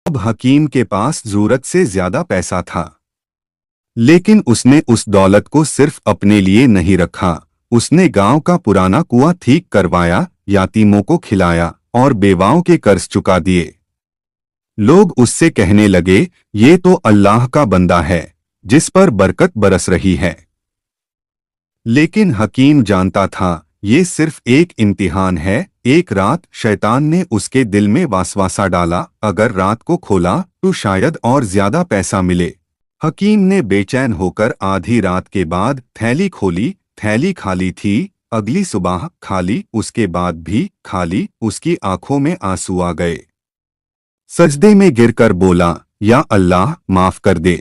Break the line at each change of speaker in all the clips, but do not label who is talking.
अब हकीम के पास जरूरत से ज्यादा पैसा था, लेकिन उसने उस दौलत को सिर्फ अपने लिए नहीं रखा। उसने गांव का पुराना कुआं ठीक करवाया, यतीमों को खिलाया और बेवाओं के कर्ज चुका दिए। लोग उससे कहने लगे, ये तो अल्लाह का बंदा है जिस पर बरकत बरस रही है। लेकिन हकीम जानता था ये सिर्फ एक इम्तिहान है। एक रात शैतान ने उसके दिल में वासवासा डाला, अगर रात को खोला तो शायद और ज्यादा पैसा मिले। हकीम ने बेचैन होकर आधी रात के बाद थैली खोली। थैली खाली थी। अगली सुबह खाली, उसके बाद भी खाली। उसकी आंखों में आंसू आ गए। सजदे में गिरकर बोला, या अल्लाह माफ कर दे,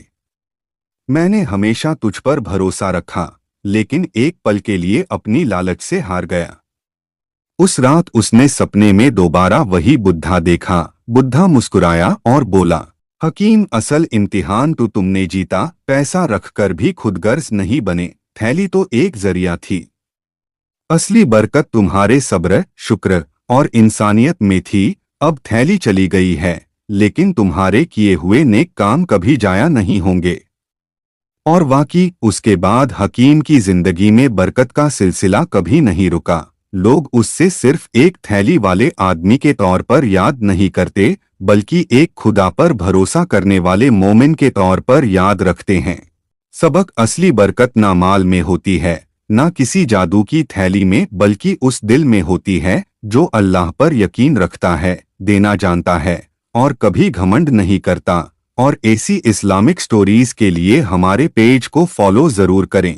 मैंने हमेशा तुझ पर भरोसा रखा, लेकिन एक पल के लिए अपनी लालच से हार गया। उस रात उसने सपने में दोबारा वही बुद्धा देखा। बुद्धा मुस्कुराया और बोला, हकीम, असल इम्तिहान तो तुमने जीता। पैसा रखकर भी खुदगर्ज नहीं बने। थैली तो एक जरिया थी। असली बरकत तुम्हारे सब्र, शुक्र और इंसानियत में थी। अब थैली चली गई है, लेकिन तुम्हारे किए हुए नेक काम कभी जाया नहीं होंगे। और वाकई उसके बाद हकीम की जिंदगी में बरकत का सिलसिला कभी नहीं रुका। लोग उससे सिर्फ एक थैली वाले आदमी के तौर पर याद नहीं करते, बल्कि एक खुदा पर भरोसा करने वाले मोमिन के तौर पर याद रखते हैं। सबक, असली बरकत ना माल में होती है, ना किसी जादू की थैली में, बल्कि उस दिल में होती है जो अल्लाह पर यकीन रखता है, देना जानता है और कभी घमंड नहीं करता। और ऐसी इस्लामिक स्टोरीज के लिए हमारे पेज को फॉलो जरूर करें।